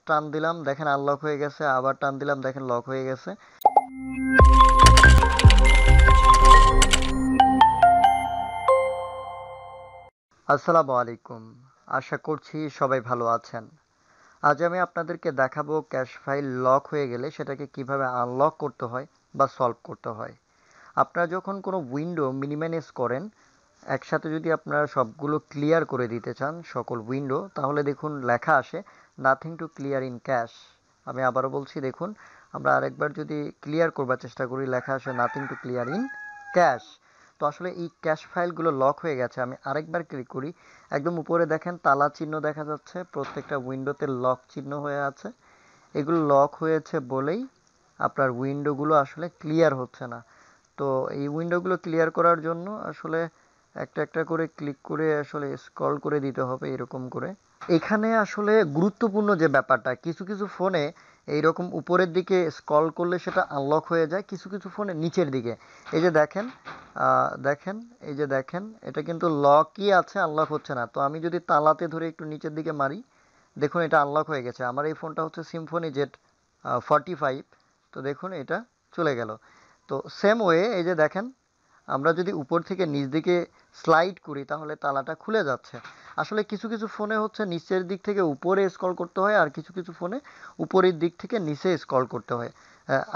টান দিলাম দেখেন আনলক হয়ে গেছে, আবার টান দিলাম দেখেন লক হয়ে গেছে। আসসালামু আলাইকুম, আশা করছি সবাই ভালো আছেন। আজ আমি আপনাদেরকে দেখাবো ক্যাশ ফাইল লক হয়ে গেলে সেটাকে কিভাবে আনলক করতে হয় বা সলভ করতে হয়। আপনারা যখন কোনো উইন্ডো মিনিমাইজ করেন, একসাথে যদি আপনারা সবগুলো ক্লিয়ার করে দিতে চান সকল উইন্ডো, তাহলে দেখুন লেখা আসে nothing to clear in cash. আমি আবারও বলছি, দেখুন আমরা আরেকবার যদি ক্লিয়ার করবার চেষ্টা করি, লেখা আসে nothing to clear in cash. তো আসলে এই ক্যাশ ফাইলগুলো লক হয়ে গেছে। আমি আরেকবার ক্লিক করি, একদম উপরে দেখেন তালা চিহ্ন দেখা যাচ্ছে, প্রত্যেকটা উইন্ডোতে লক চিহ্ন হয়ে আছে। এগুলো লক হয়েছে বলেই আপনার উইন্ডোগুলো আসলে ক্লিয়ার হচ্ছে না। তো এই উইন্ডোগুলো ক্লিয়ার করার জন্য আসলে একটা একটা করে ক্লিক করে আসলে স্ক্রল করে দিতে হবে এরকম করে। এখানে আসলে গুরুত্বপূর্ণ যে ব্যাপারটা, কিছু কিছু ফোনে এইরকম উপরের দিকে স্ক্রল করলে সেটা আনলক হয়ে যায়, কিছু কিছু ফোনে নিচের দিকে। এই যে দেখেন, দেখেন এই যে দেখেন, এটা কিন্তু লকই আছে, আনলক হচ্ছে না। তো আমি যদি তালাতে ধরে একটু নিচের দিকে মারি, দেখুন এটা আনলক হয়ে গেছে। আমার এই ফোনটা হচ্ছে সিম্ফনি Z45। তো দেখুন এটা চলে গেল। তো সেম ওয়ে এই যে দেখেন, আমরা যদি উপর থেকে নিচ দিকে স্লাইড করি তাহলে তালাটা খুলে যাচ্ছে। আসলে কিছু কিছু ফোনে হচ্ছে নিচের দিক থেকে উপরে স্ক্রল করতে হয়, আর কিছু কিছু ফোনে উপরের দিক থেকে নিচে স্ক্রল করতে হয়।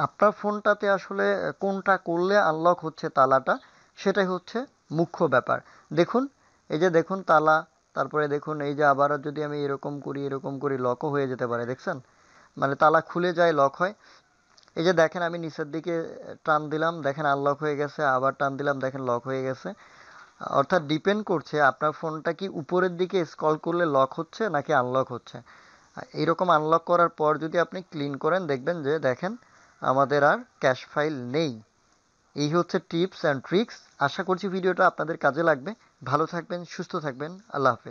আপনার ফোনটাতে আসলে কোনটা করলে আনলক হচ্ছে তালাটা, সেটাই হচ্ছে মুখ্য ব্যাপার। দেখুন এই যে দেখুন তালা, তারপরে দেখুন এই যে আবার যদি আমি এরকম করি লকও হয়ে যেতে পারে, দেখছেন? মানে তালা খুলে যায়, লক হয়। এই যে দেখেন আমি নিচের দিকে টান দিলাম দেখেন আনলক হয়ে গেছে, আবার টান দিলাম দেখেন লক হয়ে গেছে। অর্থাৎ ডিপেন্ড করছে আপনার ফোনটা কি উপরের দিকে স্ক্রল করলে লক হচ্ছে নাকি আনলক হচ্ছে। এইরকম আনলক করার পর যদি আপনি ক্লিন করেন, দেখবেন যে দেখেন আমাদের আর ক্যাশ ফাইল নেই। এই হচ্ছে টিপস অ্যান্ড ট্রিক্স। আশা করছি ভিডিওটা আপনাদের কাজে লাগবে। ভালো থাকবেন, সুস্থ থাকবেন, আল্লাহ হাফেজ।